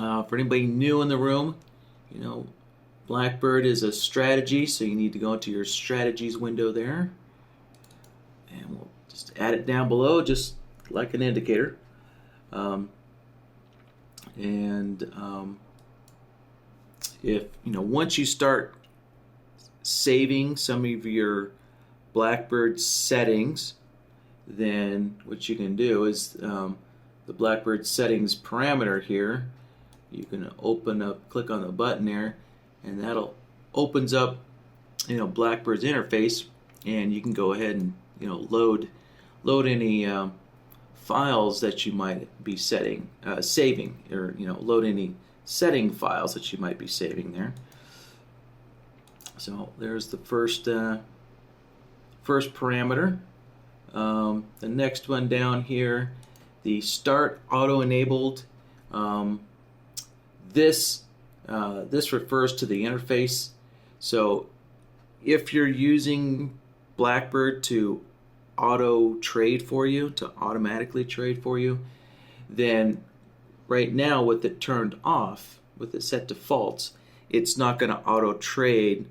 For anybody new in the room, BlackBird is a strategy, so you need to go into your strategies window there, and we'll just add it down below, just like an indicator. If once you start saving some of your BlackBird settings, then what you can do is the BlackBird settings parameter here. You can click on the button there, and that'll opens up BlackBird's interface, and you can go ahead and load any files that you might be saving, or load any setting files that you might be saving there. So there's the first parameter. The next one down here, the start auto enabled. This refers to the interface. So if you're using BlackBird to automatically trade for you, then right now with it turned off, with it set to false, it's not going to auto trade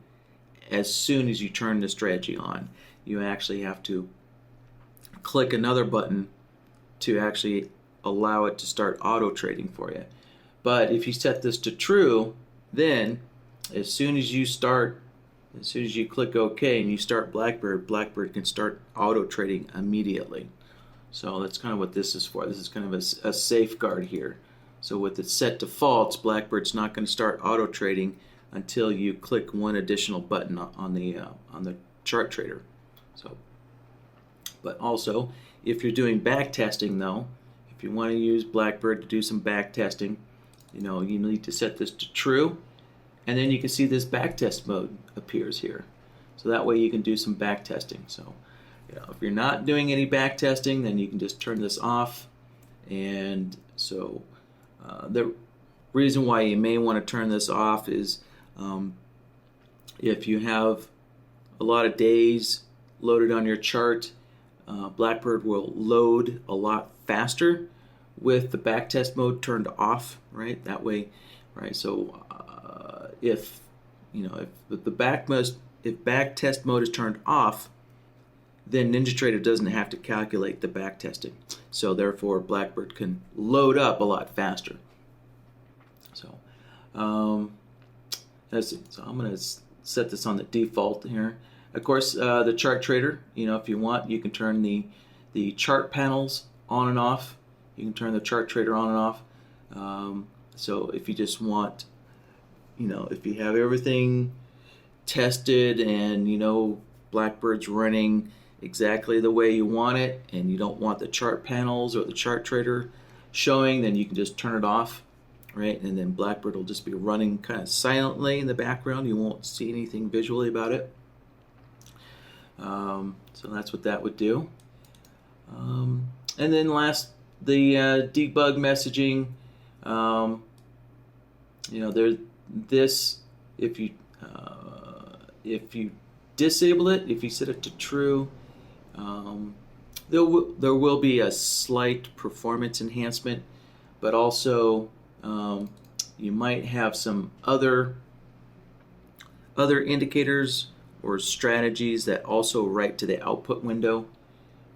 as soon as you turn the strategy on. You actually have to click another button to actually allow it to start auto trading for you. But if you set this to true, then as soon as you click OK and you start BlackBird can start auto trading immediately. So that's kind of what this is for. This is kind of a safeguard here. So with it set to false, BlackBird's not going to start auto trading until you click one additional button on the chart trader. So, but also, if you're doing back testing though, if you want to use BlackBird to do some back testing, you need to set this to true, and then you can see this back test mode appears here. So that way you can do some back testing. So if you're not doing any back testing, then you can just turn this off. And so the reason why you may want to turn this off is if you have a lot of days loaded on your chart, BlackBird will load a lot faster with the backtest mode turned off, right? That way, right? So if the backtest mode is turned off, then NinjaTrader doesn't have to calculate the backtesting. So therefore, BlackBird can load up a lot faster. So let's see. So I'm going to set this on the default here. Of course, the chart trader, if you want, you can turn the chart panels on and off. You can turn the chart trader on and off. So if you just want, if you have everything tested and BlackBird's running exactly the way you want it, and you don't want the chart panels or the chart trader showing, then you can just turn it off, right? And then BlackBird will just be running kind of silently in the background. You won't see anything visually about it. So that's what that would do. And then last, the debug messaging. There's this. If you disable it, if you set it to true, there will be a slight performance enhancement, but also you might have some other indicators or strategies that also write to the output window,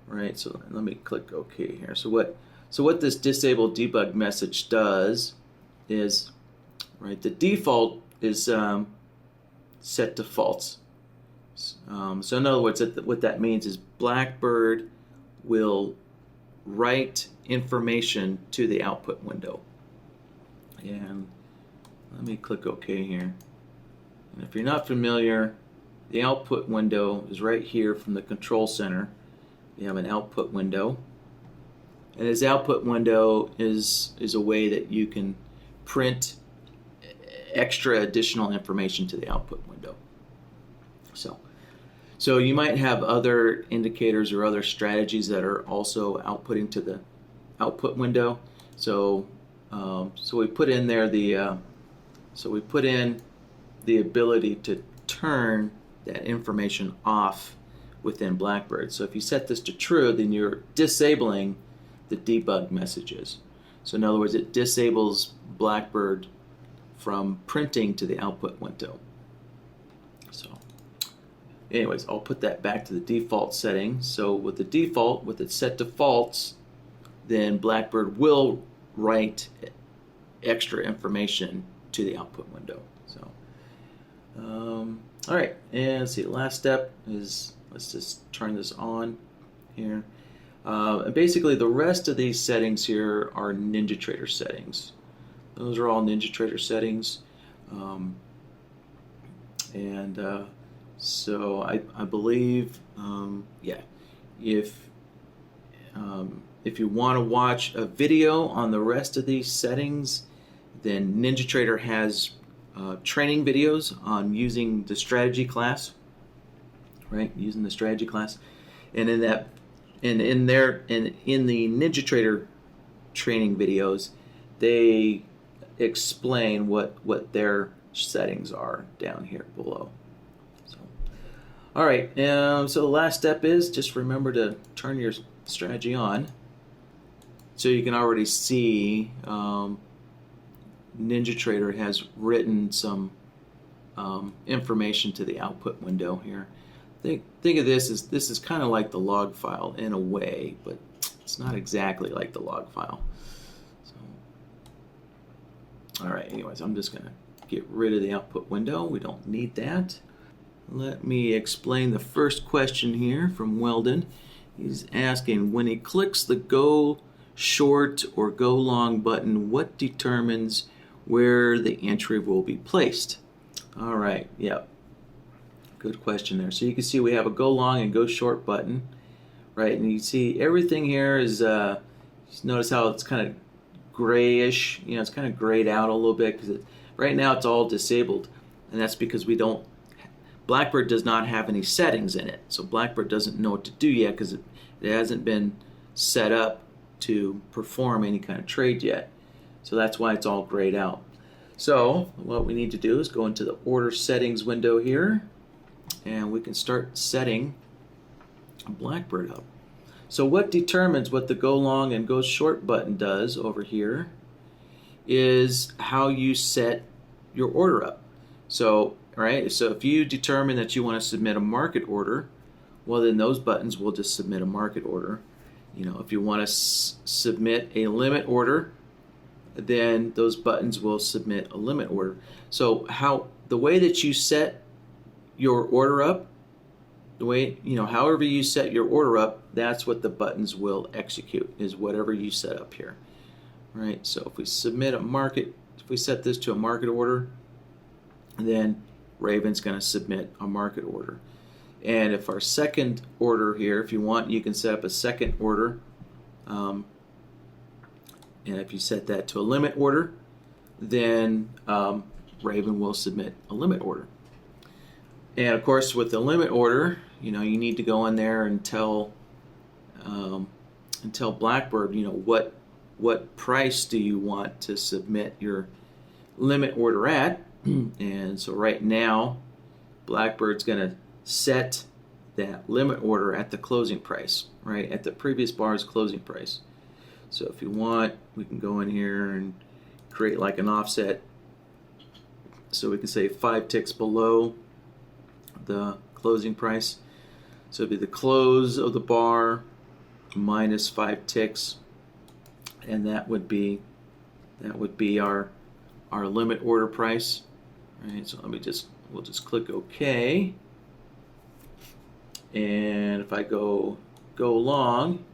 right? So let me click OK here. So what this disable debug message does is, right, the default is set to false. So in other words, what that means is BlackBird will write information to the output window. And let me click OK here. And if you're not familiar, the output window is right here from the control center. You have an output window. And this output window is a way that you can print extra additional information to the output window. So you might have other indicators or other strategies that are also outputting to the output window. So we put in there the ability to turn that information off within BlackBird. So if you set this to true, then you're disabling the debug messages. So in other words, it disables BlackBird from printing to the output window. So anyways, I'll put that back to the default setting. So with the default, with it set to false, then BlackBird will write extra information to the output window. So, all right, and let's see. The last step is, let's just turn this on here. And basically, the rest of these settings here are NinjaTrader settings. Those are all NinjaTrader settings, so I believe, yeah, if you want to watch a video on the rest of these settings, then NinjaTrader has training videos on using the strategy class, right? Using the strategy class, and in that, in the NinjaTrader training videos, they explain what their settings are down here below. So, all right, so the last step is just remember to turn your strategy on. So you can already see NinjaTrader has written some information to the output window here. Think of this is kind of like the log file in a way, but it's not exactly like the log file. So, all right, anyways, I'm just going to get rid of the output window. We don't need that. Let me explain the first question here from Weldon. He's asking, when he clicks the go short or go long button, what determines where the entry will be placed? All right, yep. Good question there. So you can see we have a go long and go short button, right? And you see everything here is, just notice how it's kind of grayish, you know, it's kind of grayed out a little bit because right now it's all disabled, and that's because BlackBird does not have any settings in it. So BlackBird doesn't know what to do yet because it hasn't been set up to perform any kind of trade yet. So that's why it's all grayed out. So what we need to do is go into the order settings window here, and we can start setting BlackBird up. So what determines what the go long and go short button does over here is how you set your order up. So, right, so if you determine that you want to submit a market order, well, then those buttons will just submit a market order. You know, if you want to submit a limit order, then those buttons will submit a limit order. So the way that you set your order up, the way, you know, however you set your order up, that's what the buttons will execute, is whatever you set up here. Right? So if we submit a market, if we set this to a market order, then Raven's going to submit a market order. And if our second order here, if you want, you can set up a second order. And if you set that to a limit order, then Raven will submit a limit order. And of course, with the limit order, you know, you need to go in there and tell BlackBird, you know, what price do you want to submit your limit order at. And so right now, BlackBird's going to set that limit order at the closing price, right, at the previous bar's closing price. So if you want, we can go in here and create like an offset. So we can say 5 ticks below the closing price. So it'd be the close of the bar minus 5 ticks, and that would be our limit order price. Right, so we'll just click OK. And if I go long,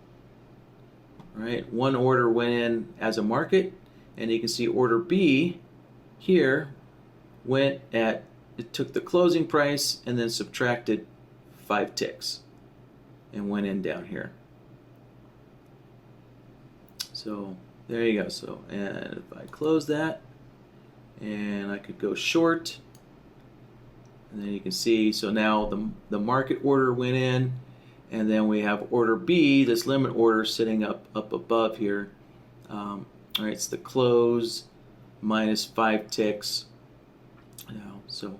right, one order went in as a market, and you can see order B here it took the closing price and then subtracted 5 ticks and went in down here. So there you go. So, and if I close that, and I could go short, and then you can see, so now the market order went in, and then we have order B, this limit order, sitting up above here. All right, it's the close minus 5 ticks. Now, so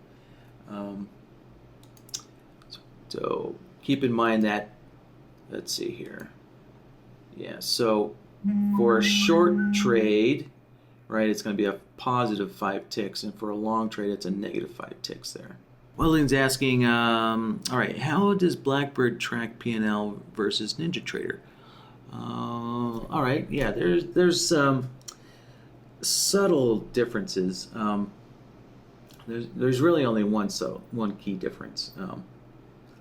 keep in mind that, let's see here. Yeah, so for a short trade, right, it's going to be a positive 5 ticks, and for a long trade, it's a negative 5 ticks there. Welding's asking, all right, how does BlackBird track P&L versus NinjaTrader? All right, yeah, there's subtle differences. There's really only one key difference.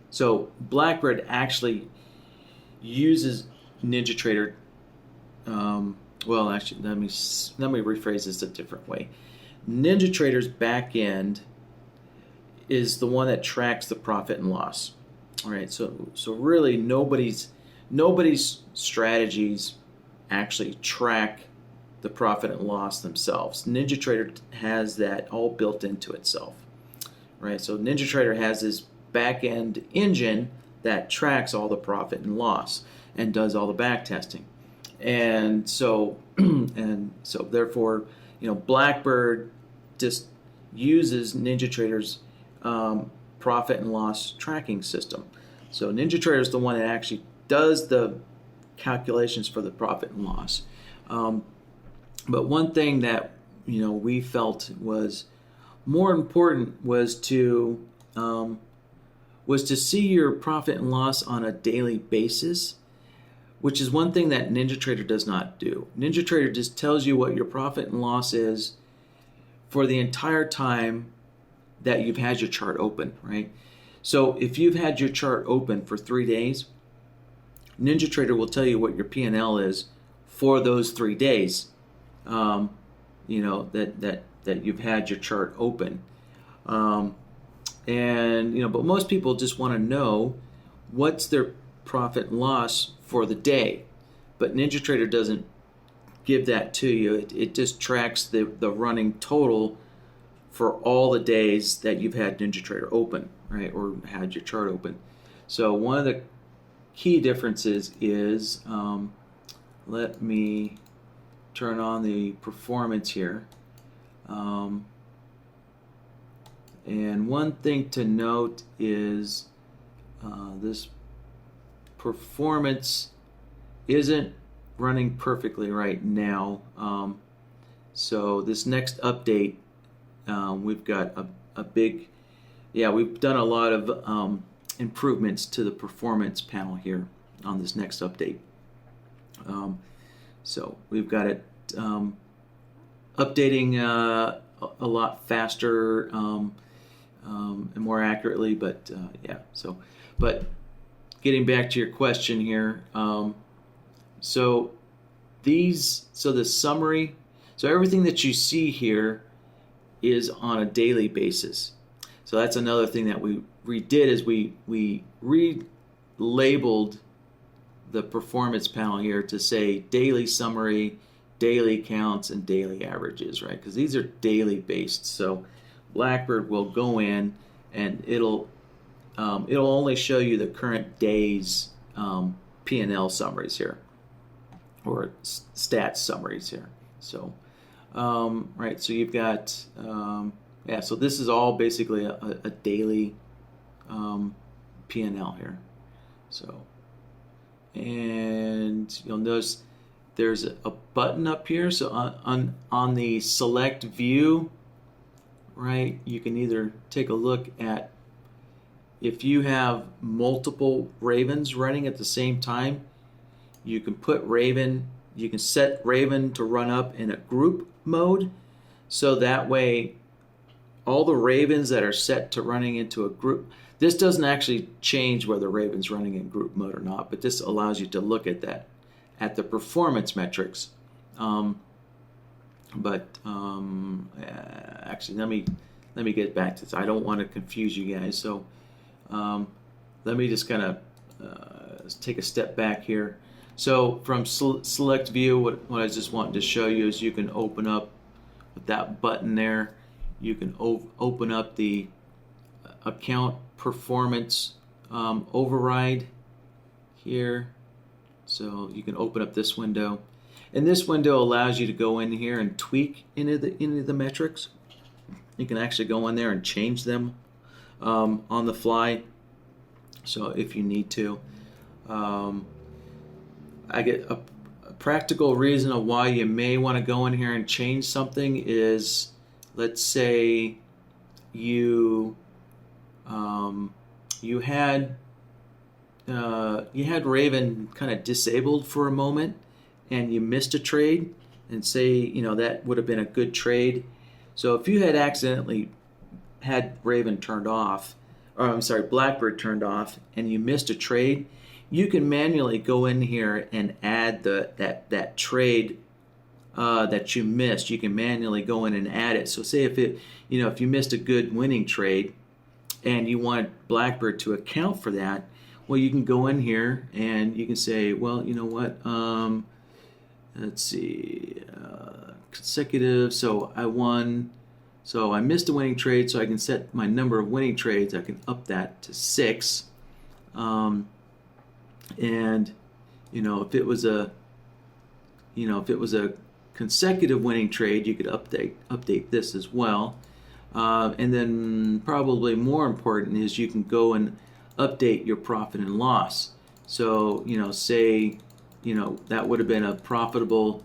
So BlackBird actually uses NinjaTrader. Well, actually, let me rephrase this a different way. NinjaTrader's back end is the one that tracks the profit and loss. All right, so really nobody's strategies actually track the profit and loss themselves. NinjaTrader has that all built into itself, right? So NinjaTrader has this back-end engine that tracks all the profit and loss and does all the back testing. And so therefore, BlackBird just uses NinjaTrader's profit and loss tracking system. So NinjaTrader is the one that actually does the calculations for the profit and loss. But one thing that we felt was more important was to see your profit and loss on a daily basis, which is one thing that NinjaTrader does not do. NinjaTrader just tells you what your profit and loss is for the entire time that you've had your chart open, right? So if you've had your chart open for 3 days, NinjaTrader will tell you what your P&L is for those 3 days. That you've had your chart open, but most people just want to know what's their profit and loss for the day. But NinjaTrader doesn't give that to you. It just tracks the running total for all the days that you've had NinjaTrader open, right, or had your chart open. So one of the key differences is, let me turn on the performance here. And one thing to note is this performance isn't running perfectly right now. So this next update, we've got a big, we've done a lot of improvements to the performance panel here on this next update. So we've got it updating a lot faster and more accurately, but but getting back to your question here, so the summary, so everything that you see here is on a daily basis. So that's another thing that we redid, is we relabeled the performance panel here to say daily summary, daily counts, and daily averages, right? Because these are daily based. So BlackBird will go in and it'll only show you the current day's P&L summaries here, or stats summaries here. So right, so you've got so this is all basically a daily P&L here. So, and you'll notice there's a button up here. So on the select view, right, you can either take a look at if you have multiple Ravens running at the same time. You can set Raven to run up in a group mode, so that way all the Ravens that are set to running into a group, this doesn't actually change whether Raven's running in group mode or not, but this allows you to look at that, at the performance metrics. Actually, let me get back to this. I don't want to confuse you guys, so let me just kind of take a step back here. So from select view, what I just wanted to show you is you can open up with that button there. You can open up the account performance override here. So you can open up this window, and this window allows you to go in here and tweak into the metrics. You can actually go in there and change them on the fly. So if you need to, I get practical reason of why you may want to go in here and change something is, let's say you you had Raven kind of disabled for a moment, and you missed a trade, and say that would have been a good trade. So if you had accidentally had Raven turned off, or I'm sorry, BlackBird turned off, and you missed a trade, you can manually go in here and add that trade that you missed. You can manually go in and add it. So say if you missed a good winning trade and you want BlackBird to account for that, well, you can go in here and you can say, well, you know what? Let's see, consecutive. So I won. So I missed a winning trade. So I can set my number of winning trades. I can up that to 6. And if it was a consecutive winning trade, you could update this as well. And then probably more important is you can go and update your profit and loss. So say that would have been a profitable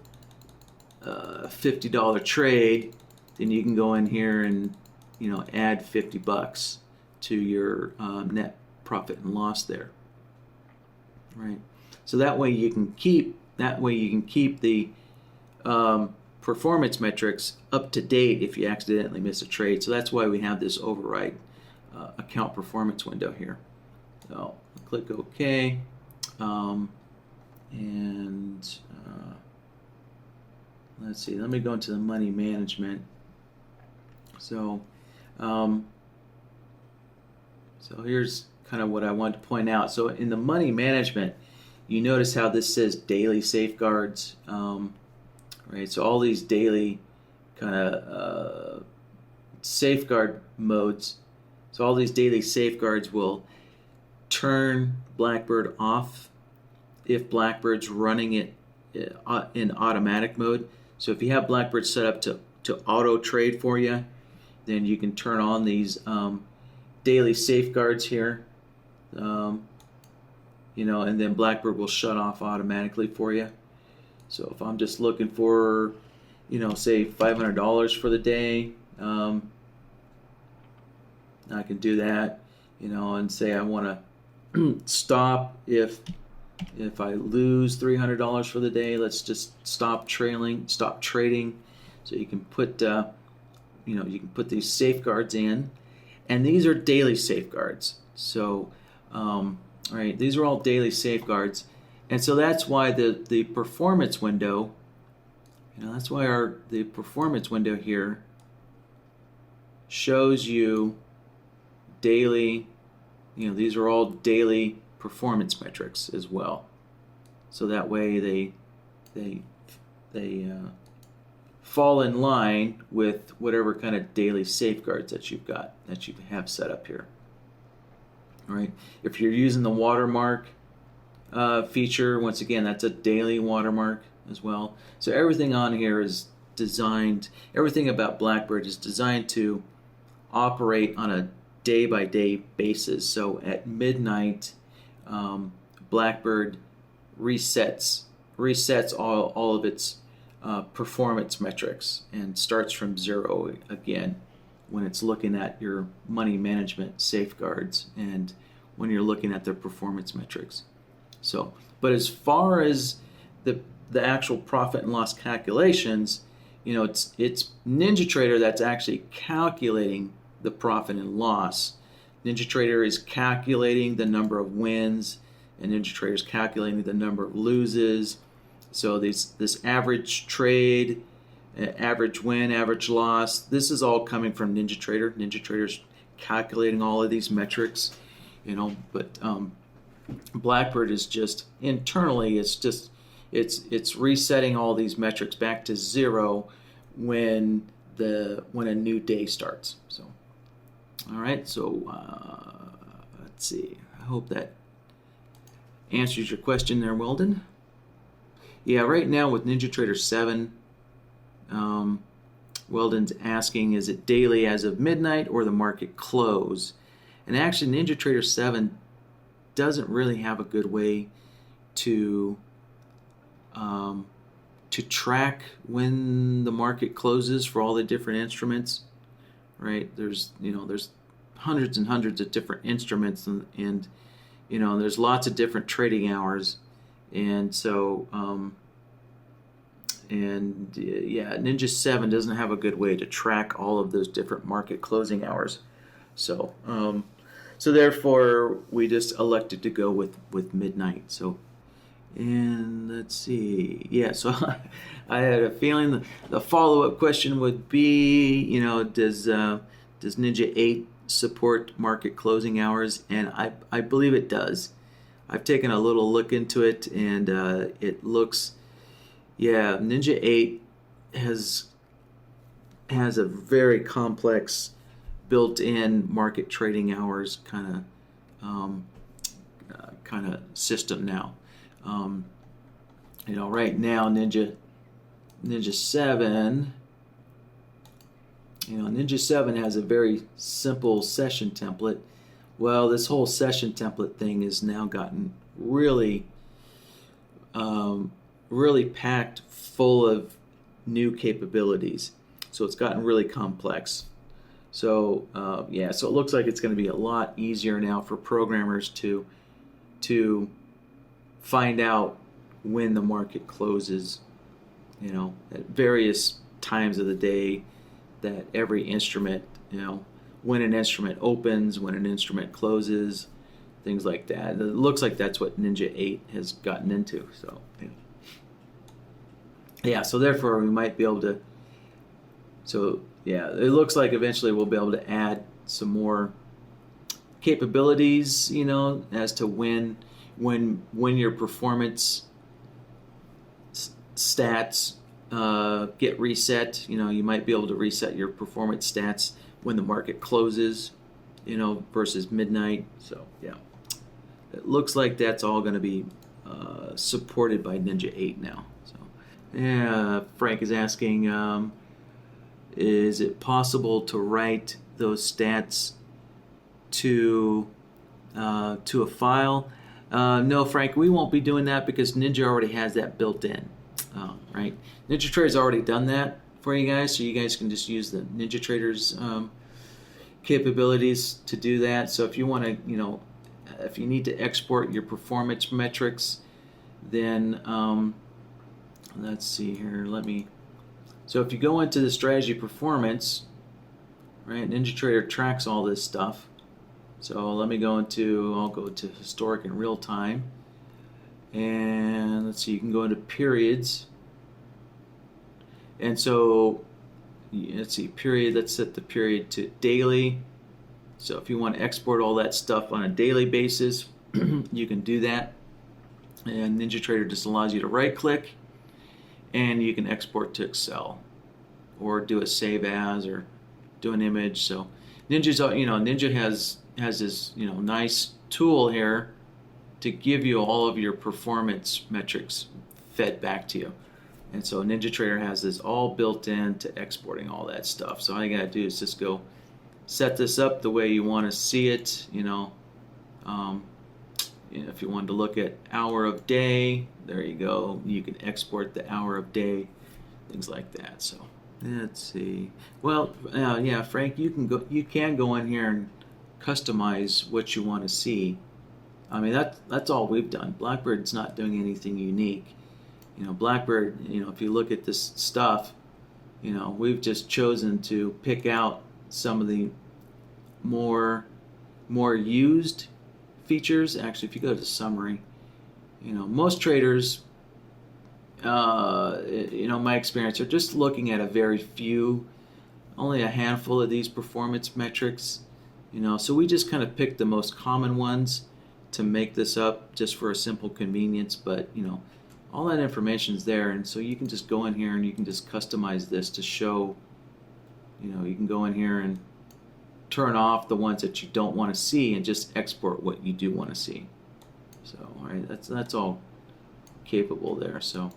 $50 trade, then you can go in here and add $50 to your net profit and loss there. Right. So that way you can keep the performance metrics up to date if you accidentally miss a trade. So that's why we have this override account performance window here. So click OK, and let's see. Let me go into the money management. So here's kind of what I want to point out. So in the money management, you notice how this says daily safeguards, right? So all these daily kind of safeguard modes. So all these daily safeguards will turn BlackBird off if BlackBird's running it in automatic mode. So if you have BlackBird set up to auto trade for you, then you can turn on these daily safeguards here. And then BlackBird will shut off automatically for you. So if I'm just looking for, say $500 for the day, I can do that, and say I want to stop if I lose $300 for the day. Let's just stop trading. So you can put, you can put these safeguards in, and these are daily safeguards. So, right, these are all daily safeguards, and so that's why the performance window, that's why the performance window here shows you daily. These are all daily performance metrics as well. So that way they fall in line with whatever kind of daily safeguards that you have set up here. All right. If you're using the watermark feature, once again, that's a daily watermark as well. So everything on here is designed. Everything about BlackBird is designed to operate on a day-by-day basis. So at midnight, BlackBird resets all of its performance metrics and starts from 0 again when it's looking at your money management safeguards and when you're looking at their performance metrics. So, but as far as the actual profit and loss calculations, it's NinjaTrader that's actually calculating the profit and loss. NinjaTrader is calculating the number of wins, and NinjaTrader is calculating the number of loses. So this average trade, average win, average loss, this is all coming from NinjaTrader. NinjaTrader's calculating all of these metrics, but BlackBird is just internally, it's resetting all these metrics back to 0 when a new day starts. So, all right. So let's see. I hope that answers your question there, Weldon. Yeah, right now with NinjaTrader 7, Weldon's asking, is it daily as of midnight or the market close? And actually, NinjaTrader 7 doesn't really have a good way to to track when the market closes for all the different instruments, right? There's hundreds and hundreds of different instruments, and there's lots of different trading hours, and so Ninja 7 doesn't have a good way to track all of those different market closing hours. So therefore we just elected to go with midnight. So, and let's see, so I had a feeling the follow-up question would be, does Ninja 8 support market closing hours? And I believe it does. I've taken a little look into it, and it looks, Ninja 8 has a very complex built-in market trading hours kind of system now. Right now Ninja 7, Ninja 7 has a very simple session template. Well, this whole session template thing has now gotten really packed full of new capabilities. So it's gotten really complex. So so it looks like it's going to be a lot easier now for programmers to find out when the market closes, at various times of the day, that every instrument, when an instrument opens, when an instrument closes, things like that. It looks like that's what Ninja 8 has gotten into. So so therefore we might be able to, it looks like eventually we'll be able to add some more capabilities, as to when your performance stats get reset. You might be able to reset your performance stats when the market closes, versus midnight. So it looks like that's all going to be supported by Ninja 8 now. So Frank is asking, is it possible to write those stats to a file? No, Frank, we won't be doing that because Ninja already has that built in. Right? NinjaTrader's already done that for you guys, so you guys can just use the NinjaTrader's capabilities to do that. So if you want to, if you need to export your performance metrics, then let's see here. So if you go into the strategy performance, right, NinjaTrader tracks all this stuff. So let me I'll go to historic and real time. And let's see, you can go into periods. And so, let's see, period, let's set the period to daily. So if you want to export all that stuff on a daily basis, you can do that. And NinjaTrader just allows you to right click, and you can export to Excel, or do a save as, or do an image. So Ninja has this nice tool here to give you all of your performance metrics fed back to you. And so NinjaTrader has this all built in to exporting all that stuff. So all you gotta do is just go set this up the way you want to see it. If you wanted to look at hour of day, there you go. You can export the hour of day, things like that. So let's see. Well, Frank, you can go in here and customize what you want to see. I mean, that's all we've done. BlackBird's not doing anything unique. BlackBird, if you look at this stuff, we've just chosen to pick out some of the more used features. Actually, if you go to summary, most traders, my experience, are just looking at a very few, only a handful of these performance metrics. So we just kind of picked the most common ones to make this up, just for a simple convenience. But all that information is there, and so you can just go in here and you can just customize this to show. You can go in here and turn off the ones that you don't want to see and just export what you do want to see. So, all right, that's all capable there. So,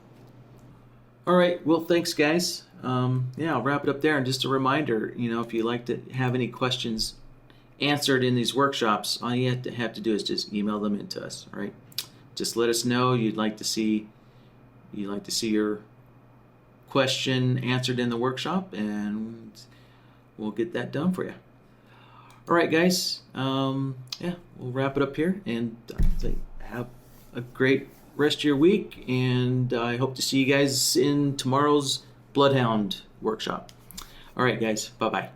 all right, well, thanks, guys. I'll wrap it up there. And just a reminder, if you'd like to have any questions answered in these workshops, all you have to do is just email them into us. All right, just let us know you'd like to see you'd like to see your question answered in the workshop, and we'll get that done for you. All right, guys. Yeah, we'll wrap it up here, and have a great rest of your week, and I hope to see you guys in tomorrow's Bloodhound workshop. All right, guys. Bye-bye.